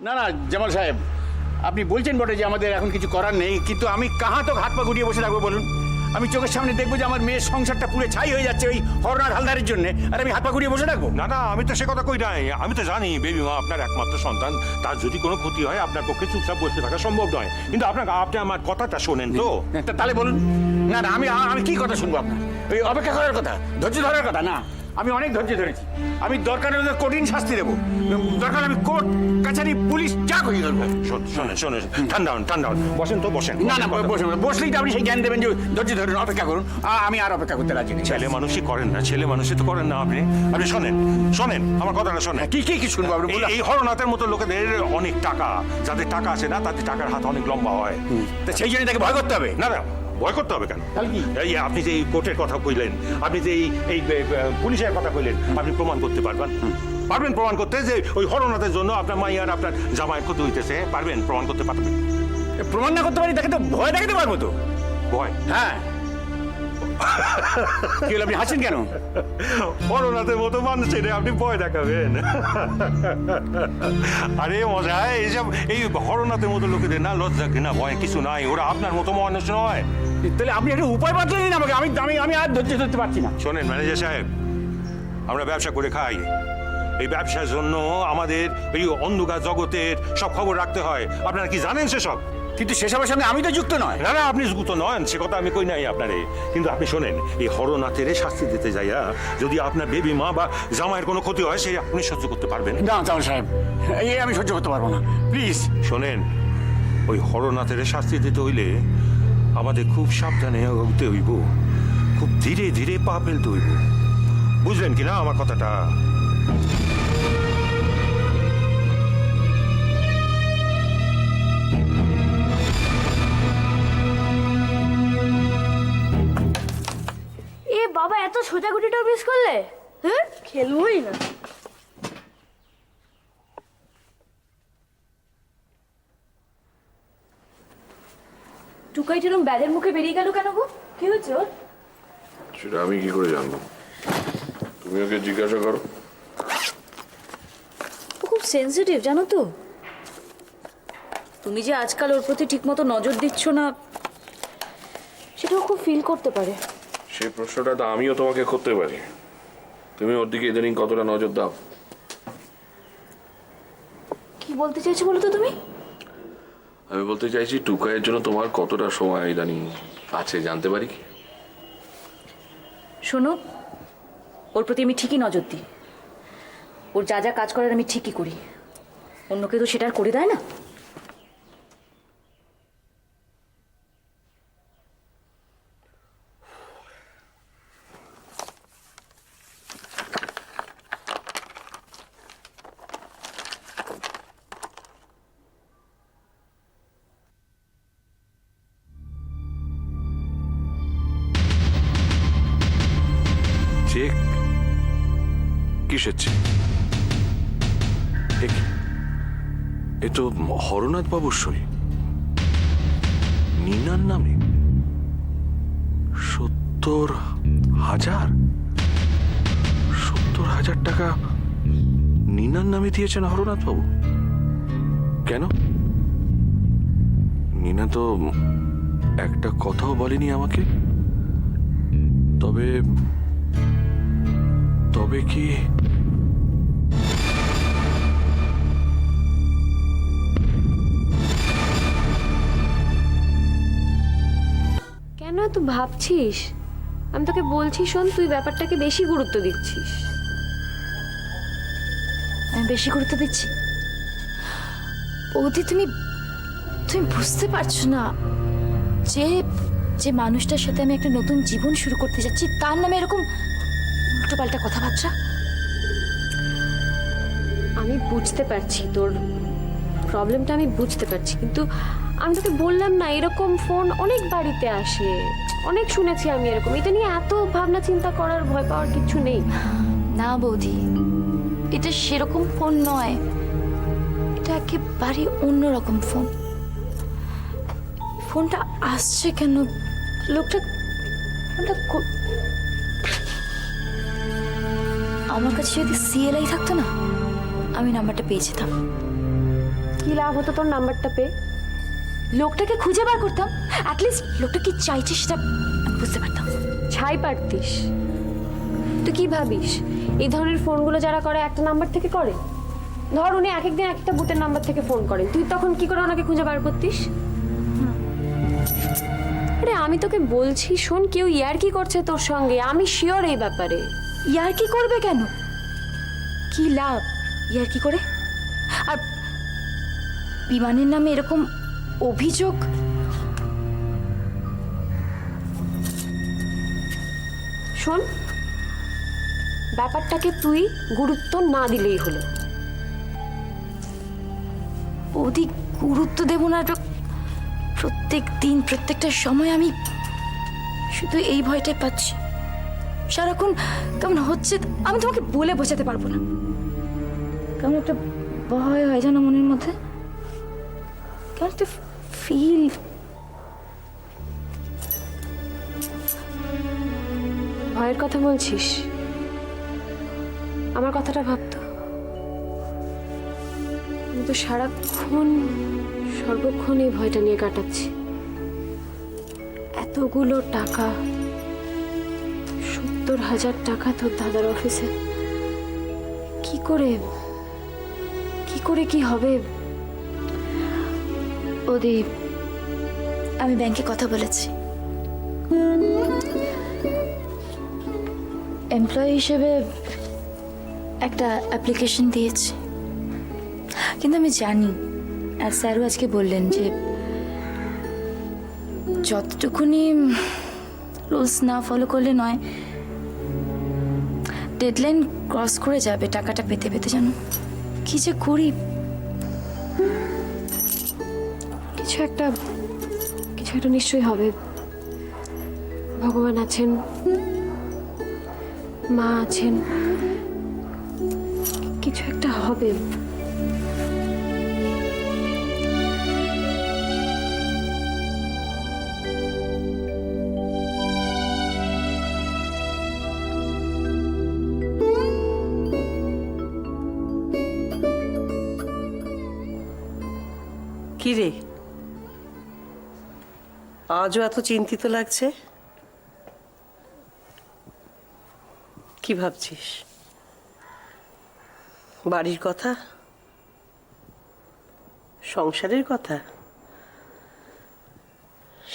না না জামাল সাহেব, আপনি বলছেন বটে যে আমাদের এখন কিছু করার নেই, কিন্তু আমি কাহা তো হাত পা গুটিয়ে বসে থাকবো বলুন? আমি চোখের সামনে দেখবো যে আমার মেয়ের সংসারটা পুরো ছাই হয়ে যাচ্ছে ওই হরনাথ হালদারের জন্য, আর আমি হাত পা গুটিয়ে বসে থাকবো? না না, আমি তো সে কথা কই নাই। আমি তো জানি বেবি মা আপনার একমাত্র সন্তান, তার যদি কোনো ক্ষতি হয় আপনার পক্ষে চুপচাপ বসে থাকা সম্ভব নয়। কিন্তু আপনি আমার কথাটা শোনেন তো। তাহলে বলুন। না না, আমি আমি কি কথা শুনবো আপনার? ওই অপেক্ষা করার কথা, ধৈর্য ধরার কথা? না, আমি অনেক ধৈর্য ধরেছি। আমি দরকার হলে কঠিন শাস্তি দেবো, দরকার আমি কোর্ট কাছারি পুলিশ যা করি ধরবো। শোনেন শোনেন, ঠান্ডা হন ঠান্ডা হন, বসেন তো বসেন। না না, বসলেই তো আপনি সেই জ্ঞান দেবেন যে ধৈর্য ধরুন, অপেক্ষা করুন। আমি আর অপেক্ষা করতে রাজি নেই। ছেলে মানুষই করেন না, ছেলে মানুষই তো করেন না আপনি। আপনি শোনেন শোনেন আমার কথাটা শোনেন। কি কি কি শুনবো আপনি? এই হরনাথের মতো লোকেদের অনেক টাকা, যাদের টাকা আছে না তাদের টাকার হাত অনেক লম্বা হয়। তা সেই জন্য তাকে ভয় করতে হবে? না না, ভয় করতে হবে কেন? তাহলে কি? এই আপনি যে এই কোর্টের কথা কইলেন, আপনি যে এই পুলিশের কথা কইলেন, আপনি প্রমাণ করতে পারবেন? পারবেন প্রমাণ করতে যে ওই হরনাথের জন্য আপনার মাই আর আপনার জামাইয়ের ক্ষতি হইতেছে? পারবেন প্রমাণ করতে? পারবেন? প্রমাণ না করতে পারি তাকে তো ভয় দেখাতে পারবো তো। ভয়? হ্যাঁ। কি হলো, আপনি হাসেন কেন? হরনাথের মতো মানুষের আপনি ভয় দেখাবেন? আরে মজা, এইসব এই হরনাথের মতো লোকেদের না লজ্জা ঘৃণা ভয় কিছু নাই, ওরা আপনার মতো মানুষ নয়। তাহলে আপনি একটা উপায় বাতলে দিন আমাকে, আমি আমি আমি আর ধৈর্য ধরতে পারছি না। শোনেন ম্যানেজার সাহেব, আমরা ব্যবসা করে খাই। এই ব্যবসার জন্য আমাদের এই অন্ধকার জগতের সব খবর রাখতে হয়। আপনারা কি জানেন সেসব? কিন্তু সেসবের সঙ্গে আমি তো যুক্ত নয়। না না, আপনি যুক্ত নন সে কথা আমি কই নাই আপনারে। কিন্তু আপনি শোনেন, এই হরনাথের শাস্তি দিতে যাইয়া যদি আপনার বেবি মা বা জামাইয়ের কোনো ক্ষতি হয়, সে আপনি সহ্য করতে পারবেন? না জামাল সাহেব, এই আমি সহ্য করতে পারবো না, প্লিজ। শোনেন, ওই হরনাথের শাস্তি দিতে হইলে আমাদের খুব সাবধানে এগোতে হইব, খুব ধীরে ধীরে পা ফেলতে হইব। বুঝলেন কিনা আমার কথাটা? এ বাবা, এত সোজাগুটিটাও মিস করলে? হ্যাঁ, খেলবোই না। টুকাই যেরকম ব্যাগের মুখে বেরিয়ে গেল কেন গো? কি হয়েছে ওর? সেটা আমি কি করে জানবো? তুমি ওকে জিজ্ঞাসা করো। ও খুব সেন্সিটিভ, জানো তো। তুমি যে আজকাল ওর প্রতি ঠিকমতো নজর দিচ্ছ না, সেটাও খুব ফিল করতে পারে। সেই প্রশ্নটা তো আমিও তোমাকে করতে পারি। তুমি ওর দিকে ইদানিং কতটা নজর দাও? কি বলতে চাইছো বলো তো তুমি? আমি বলতে চাইছি টুকাইয়ের জন্য তোমার কতটা সময় ইদানিং আছে জানতে পারি কি? শোনো, ওর প্রতি আমি ঠিকই নজর দিই। ওর যা যা কাজ করার আমি ঠিকই করি, অন্য কেউ তো সেটা আর করে দেয় না। চেক? কিসের চেক? এ তো হরনাথ বাবুর সই, নীনার নামে। 70,000 70,000 টাকা নীনার নামে দিয়েছেন হরনাথ বাবু। কেন? নীনা তো একটা কথাও বলেনি আমাকে। তবে তবে কি কেন এত ভাবছিস? আমি তোকে বলছি, শোন, তুই ব্যাপারটাকে বেশি গুরুত্ব দিচ্ছিস। আমি বেশি গুরুত্ব দিচ্ছি? বৌদি, তুমি তুমি বুঝতে পারছো না যে যে মানুষটার সাথে আমি একটা নতুন জীবন শুরু করতে যাচ্ছি, তার নামে এরকম উল্টোপাল্টা কথাবার্তা? আমি বুঝতে পারছি তোর প্রবলেমটা, আমি বুঝতে পারছি, কিন্তু আমি তোকে বললাম না, এরকম ফোন অনেক বাড়িতে আসে, অনেক শুনেছি আমি এরকম। এটা নিয়ে এত ভাবনা চিন্তা করার, ভয় পাওয়ার কিছু নেই। না বৌদি, এটা সেরকম ফোন নয়, এটা একেবারে অন্যরকম ফোন। ফোনটা আসছে কেন? লোকটা ফোনটা আমার কাছে যদি সিএলআই থাকতো না, আমি নাম্বারটা পেয়ে যেতাম। কি লাভ হতো তোর নাম্বারটা পেয়ে? লোকটাকে খুঁজে বার করতাম, অ্যাটলিস্ট লোকটা কি চাইছে সেটা আমি বুঝতে পারতাম। ছাই পারতিস। তুই কি ভাবিস এই ধরনের ফোনগুলো যারা করে একটা নাম্বার থেকে করে? ধর উনি এক একদিন একটা বুথের নাম্বার থেকে ফোন করেন, তুই তখন কি করে ওনাকে খুঁজে বার করতিস? আরে আমি তোকে বলছি শোন, কেউ ইয়ার্কি করছে তোর সঙ্গে, আমি শিওর এই ব্যাপারে। ইয়ার কি করবে কেন? কি লাভ ইয়ার কি করে? আর বিমানের নামে এরকম অভিযোগ, শোন, ব্যাপারটাকে তুই গুরুত্ব না দিলেই হলো। অধিক গুরুত্ব দেব না। প্রত্যেক দিন প্রত্যেকটা সময় আমি শুধু এই ভয়টাই পাচ্ছি। সারাক্ষণ কেমন হচ্ছে আমি তোমাকে বলে বোঝাতে পারবো না। কেমন একটা ভয় হয় জানো মনের মধ্যে, কেমন একটা ফিল। ভয়ের কথা বলছিস? আমার কথাটা ভাবতো। আমি তো সারাক্ষণ সর্বক্ষণ এই ভয়টা নিয়ে কাটাচ্ছি। এতগুলো টাকা, 70,000 টাকা তোর দাদার অফিসে, কি করে কি হবে? ওদীপ, আমি ব্যাংকে কথা বলেছি। এমপ্লয়ি হিসেবে একটা অ্যাপ্লিকেশন দিয়েছি, কিন্তু আমি জানি, আর স্যারও আজকে বললেন যে যতটুকুনি রুলস না ফলো করলে নয়, ডেডলাইন ক্রস করে যাবে টাকাটা পেতে পেতে। জানো কি যে করি, কিছু একটা নিশ্চয়ই হবে। ভগবান আছেন, মা আছেন, কিছু একটা হবে। কি রে, আজও এত চিন্তিত লাগছে? কি ভাবছিস? বাড়ির কথা, সংসারের কথা,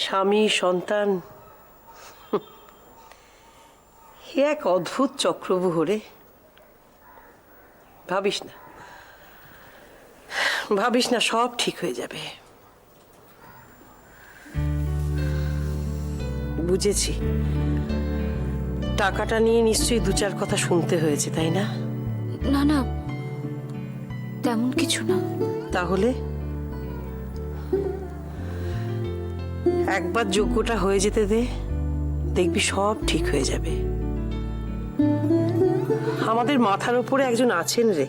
স্বামী সন্তান? এ এক অদ্ভুত চক্রব্যূহ রে। ভাবিস না, সব ঠিক হয়ে যাবে। বুঝেছি, টাকাটা নিয়ে নিশ্চয়ই 2-4 কথা শুনতে হয়েছে, তাই না? না না, তেমন কিছু না। তাহলে একবার যোগ্যটা হয়ে যেতে দে, দেখবি সব ঠিক হয়ে যাবে। আমাদের মাথার উপরে একজন আছেন রে,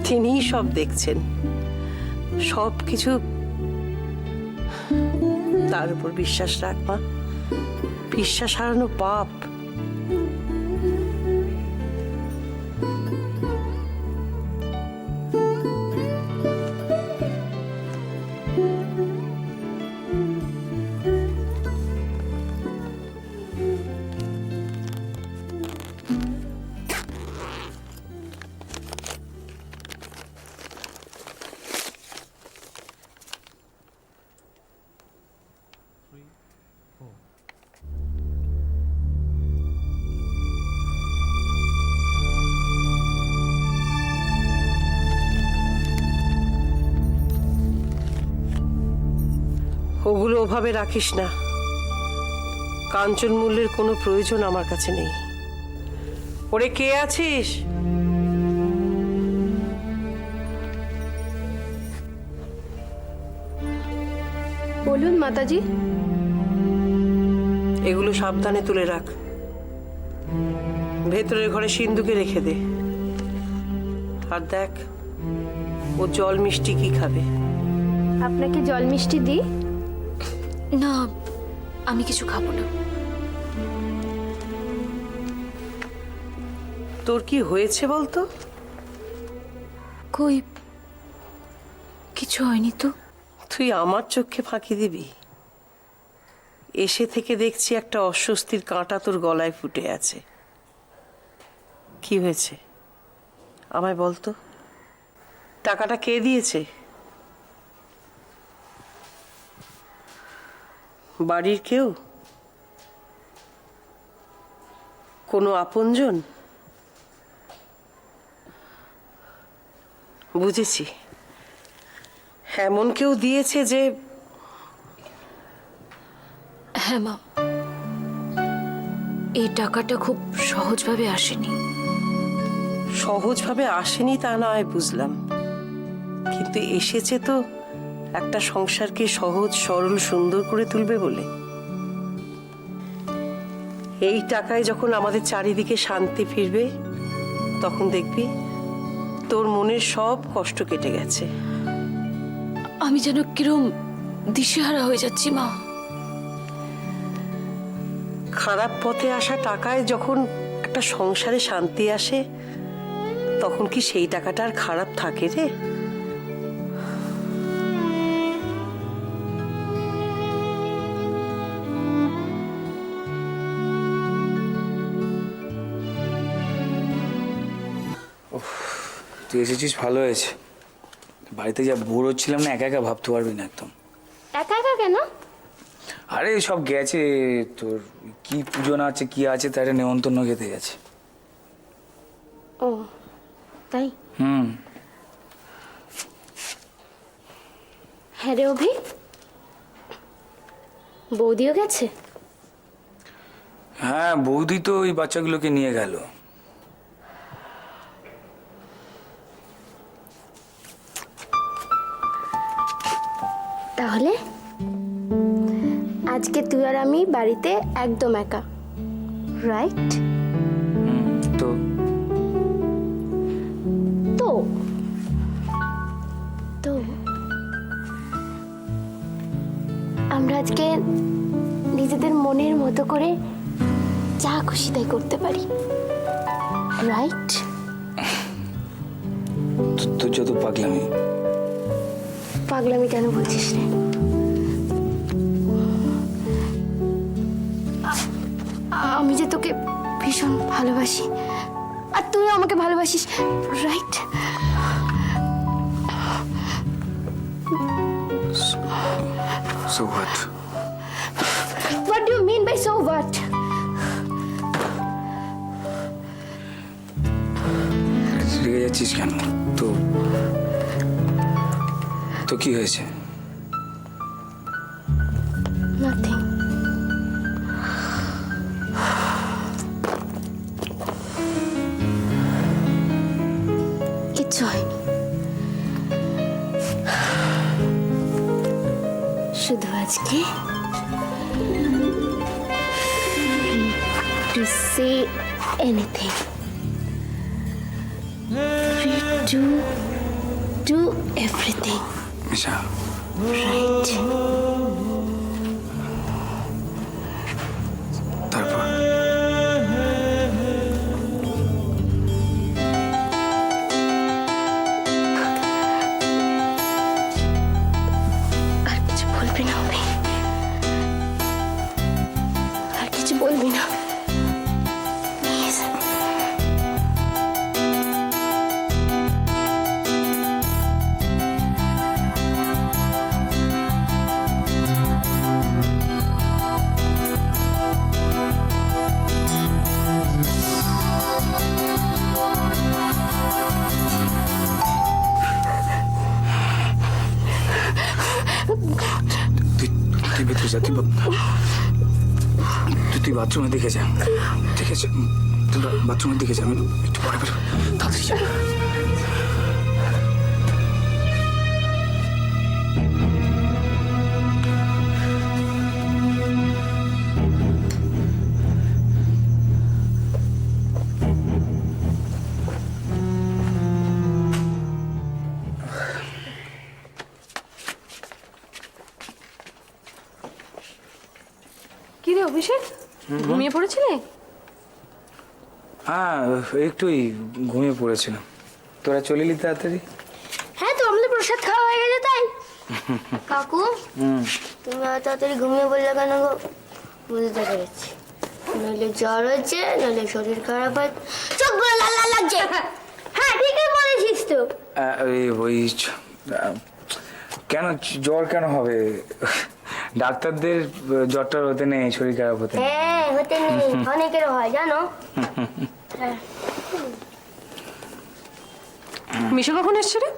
তিনিই সব দেখছেন, সব কিছু তার উপর বিশ্বাস রাখ মা। বিশ্বাস হারানো পাপ। ওগুলো ওভাবে রাখিস না। কাঞ্চন মূল্যের কোনো প্রয়োজন আমার কাছে নেই। ওরে, কে আছিস? বলুন মাতাজি। এগুলো সাবধানে তুলে রাখ, ভেতরের ঘরে সিন্ধুকে রেখে দে। আর দেখ, ও জল মিষ্টি কি খাবে। আপনাকে জল মিষ্টি দিই? না, আমি কিছু খাবো না। তোর কি হয়েছে বলতো? কই, কিছু হয়নি তো? তুই আমার চোখে ফাঁকি দিবি? এসে থেকে দেখছি একটা অস্বস্তির কাঁটা তোর গলায় ফুটে আছে। কি হয়েছে আমায় বলতো? টাকাটা কে দিয়েছে? বাড়ির কেউ? কোনো আপনজন? বুঝেছি, এমন কেউ দিয়েছে যে... হ্যাঁ মা, এই টাকাটা খুব সহজভাবে আসেনি। সহজভাবে আসেনি তা নয় বুঝলাম, কিন্তু এসেছে তো একটা সংসারকে সহজ সরল সুন্দর করে তুলবে বলে। এই টাকায় যখন আমাদের চারিদিকে শান্তি ফিরবে তখন দেখবি তোর মনের সব কষ্ট কেটে গেছে। আমি যেন কিরম দিশেহারা হয়ে যাচ্ছি মা। খারাপ পথে আসা টাকায় যখন একটা সংসারে শান্তি আসে তখন কি সেই টাকাটা আর খারাপ থাকে রে? তুই এসেছিস ভালো হয়েছে। বাড়িতে যা বোর হচ্ছিলাম না, একা একা ভাবতে পারবি না একদম। একা একা কেন? আরে সব গেছে, তোর কি পুজো না আছে কি আছে তার একটা নেমন্তন্ন খেতে গেছে। ও তাই? হ্যাঁ রে অভি, বৌদিও গেছে? হ্যাঁ, বৌদি তো ওই বাচ্চাগুলোকে নিয়ে গেল। তাহলে আজকে তুই আর আমি বাড়িতে একদম একা, রাইট? তো তো তো আমরা আজকে নিজেদের মনের মতো করে যা খুশি তাই করতে পারি, রাইট? তোর যত পাগলামি। পাগলামি কেন বলছিস রে? আমি যে তোকে ভীষণ ভালোবাসি আর তুইও আমাকে ভালোবাসিস, right? So what? What do you mean by so what? রেগে যাচ্ছিস কেন? তো তো কি হয়েছে? Nothing. কিচ্ছু হয়নি, শুধু আজকে to say anything, free to do everything, Misha, right? তারপর আর কিছু বলবি না আমি, আর কিছু বলবি না প্লিজ। তুই ভেতরে যা, তুই বাথরুমের দিকে যা, ঠিক আছে? তুই বাথরুমের দিকে যা, আমি একটু পরে বেরো, তাড়াতাড়ি যা। কি রে অভিষেক, ঘুমিয়ে পড়েছিলে? হ্যাঁ, একটুই ঘুমিয়ে পড়েছিলাম। তোরা চলে এলি তাড়াতাড়ি। হ্যাঁ তো আমাদের প্রসাদ খাওয়া হয়ে গেছে তাই? কাকু তুমি এত তাড়াতাড়ি ঘুমিয়ে পড়লে কেন গো? বুঝতে পেরেছি, নইলে জ্বর হচ্ছে, নইলে শরীর খারাপ হয়, চোখ গুলো লাল লাল লাগছে। হ্যাঁ ঠিকই বলেছিস তো। ওই কেন জ্বর কেন হবে? ডাক্তারদের জ্বরটা হতে নেই, শরীর খারাপ হতে নেই। হ্যাঁ হতে নেই, অনেকের হয় জানো। মিশা কখন এসছে রে?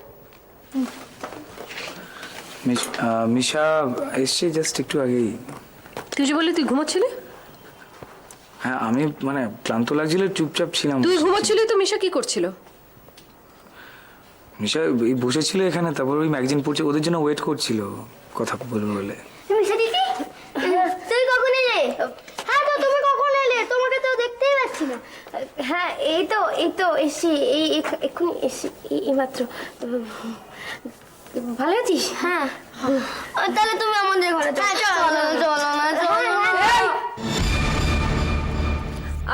মিশা এসছে জাস্ট একটু আগেই। তুই যে বললি তুই ঘুমাচ্ছিলি? হ্যাঁ আমি মানে ক্লান্ত লাগছিল, চুপচাপ ছিলাম। তুই ঘুমাচ্ছিলি তো মিশা কি করছিল? মিশা এই বসেছিল এখানে, তারপর ওই ম্যাগাজিন পড়ছে, ওদের জন্য ওয়েট করছিল কথা বলবে বলে। তুমি সেদিকে তুই কখন এলে? হ্যাঁ তো তুমি কখন এলে? তোমাকে তো দেখতেই পাচ্ছি না। হ্যাঁ এই তো এসছি, এই এক্ষুনি এসছি, এই মাত্র। ভালো আছিস? হ্যাঁ। তাহলে তুমি আমাদের ঘরে চলো না।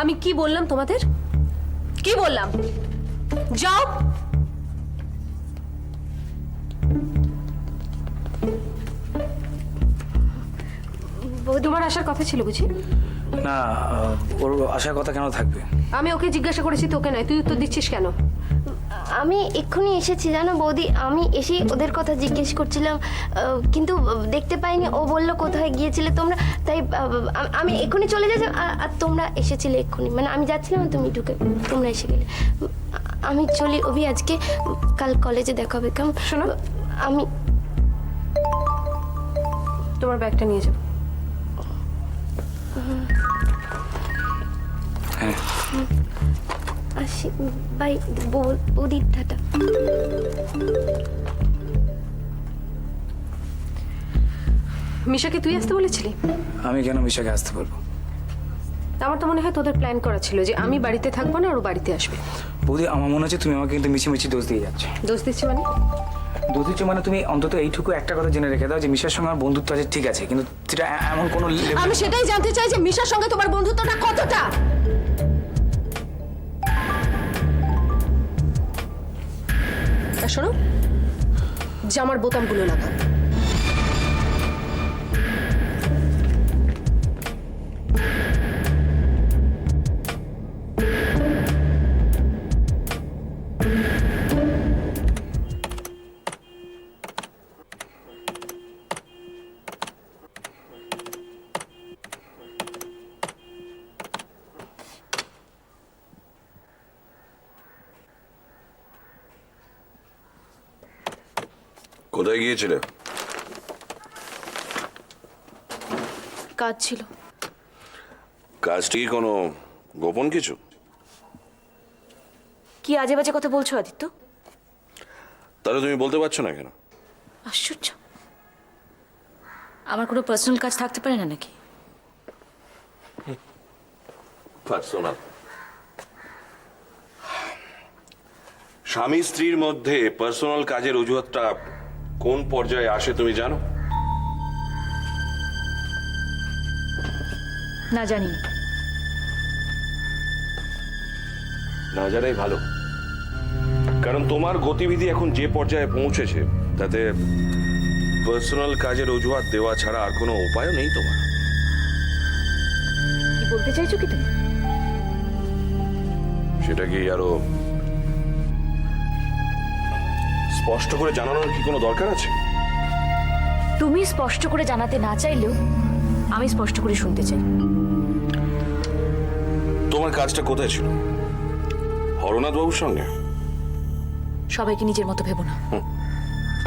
আমি কি বললাম তোমাদের? কি বললাম? যাও। তোমার আসার কথা ছিল বুঝি? না ওর আসার কথা কেন থাকবে? আমি ওকে জিজ্ঞাসা করেছি, তোকে নয়। তুই উত্তর দিচ্ছিস কেন? আমি এক্ষুনি এসেছি জানো বৌদি, আমি এসেই ওদের কথা জিজ্ঞেস করছিলাম, কিন্তু দেখতে পাইনি। ও বললো কোথায় গিয়েছিলে তোমরা, তাই আমি এক্ষুনি চলে যাচ্ছি। আর তোমরা এসেছিলে এক্ষুনি, মানে আমি যাচ্ছিলাম তুমি ঢুকে তোমরা এসে গেলে। আমি চলি অভি, আজকে কাল কলেজে দেখা হবে কেমন? শোনো, আমি তোমার ব্যাগটা নিয়ে যাবো। হ্যাঁ আসি, বাই বৌদি, টাটা। মিশাকে তুই আসতে বলেছিলি? আমি কেন মিশাকে আসতে বলবো? আমার তো মনে হয় তোদের প্ল্যান করা ছিল যে আমি বাড়িতে থাকবো না, ওর বাড়িতে আসবে। বৌদি আমার মনে হচ্ছে তুমি আমাকে কিন্তু মিছিমিছি দোষ দিয়ে যাচ্ছ। দোষ দিচ্ছি মানে? দোষ দিচ্ছ মানে তুমি অন্তত এইটুকু একটা কথা জেনে রেখে দাও যে মিশার সঙ্গে আমার বন্ধুত্ব আছে, ঠিক আছে, কিন্তু সেটা এমন কোনো আমি সেটাই জানতে চাই যে মিশার সঙ্গে তোমার বন্ধুত্বটা কতটা। আর শোনো, জামার বোতামগুলো লাগাও। কোথায় গিয়েছিলে? কাজ ছিল। কাজটি কি কোনো গোপন কিছু? কি আজে বাজে কথা বলছো আদিত্য? তাহলে তুমি বলতে পারছো না কেন? আশ্চর্য, আমার কোনো পার্সোনাল কাজ থাকতে পারে না নাকি? পার্সোনাল? স্বামী স্ত্রীর মধ্যে পার্সোনাল কাজের অজুহাতটা কোন পর্যায়ে আসে তুমি জানো? না, জানি না। না জানাই ভালো, কারণ তোমার গতিবিধি এখন যে পর্যায়ে পৌঁছেছে তাতে পার্সোনাল কাজের অজুহাত দেওয়া ছাড়া আর কোনো উপায়ও নেই তোমার। কি বলতে চাইছো কি তুমি? সেটা কি আরো স্পষ্ট করে জানানোর কি কোনো দরকার আছে? তুমি স্পষ্ট করে জানাতে না চাইলেও আমি স্পষ্ট করে শুনতে চাই। তোমার কাজটা কোথায় ছিল? হরনাথ বাবুর সঙ্গে? সবাইকে নিজের মতো ভেবো না।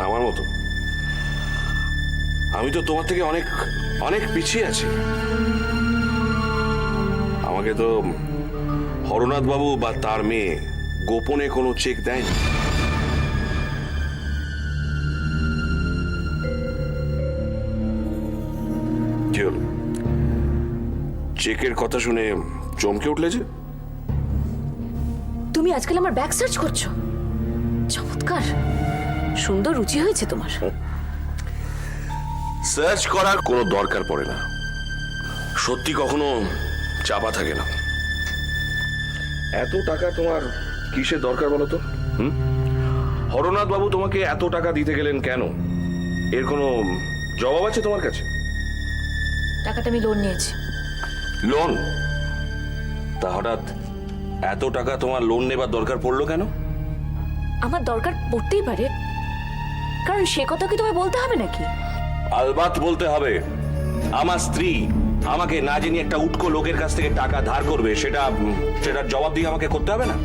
আমার মতো? আমি তো তোমার থেকে অনেক অনেক পিছিয়ে আছি। আমাকে তো হরনাথ বাবু বা তার মেয়ে গোপনে কোনো চেক দেয়নি। কি হলো? চেকের কথা শুনে চমকে উঠলে যে? তুমি আজকাল আমার ব্যাগ সার্চ করছো? চমৎকার, সুন্দর রুচি হয়েছে তোমার। সার্চ করার কোনো দরকার পড়ে না, সত্যি কখনো চাপা থাকে না। এত টাকা তোমার কিসের দরকার বলো তো? হরনাথ বাবু তোমাকে এত টাকা দিতে গেলেন কেন? এর কোনো জবাব আছে তোমার কাছে? টাকাটা আমি লোন নিয়েছি। লোন? তা হঠাৎ এত টাকা তোমার লোন নেবার দরকার পড়লো কেন? আমার দরকার পড়তেই পারে, কারণ সে কথা কি তোমায় বলতে হবে নাকি? আলবাত বলতে হবে। আমার স্ত্রী আমাকে না জেনে একটা উটকো লোকের কাছ থেকে টাকা ধার করবে, সেটার জবাব দিয়ে আমাকে করতে হবে না?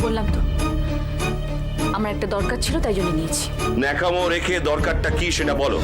বললাম তো আমার একটা দরকার ছিল, তাই জন্য নিয়েছি। ন্যাকামো রেখে দরকারটা কি সেটা বলো।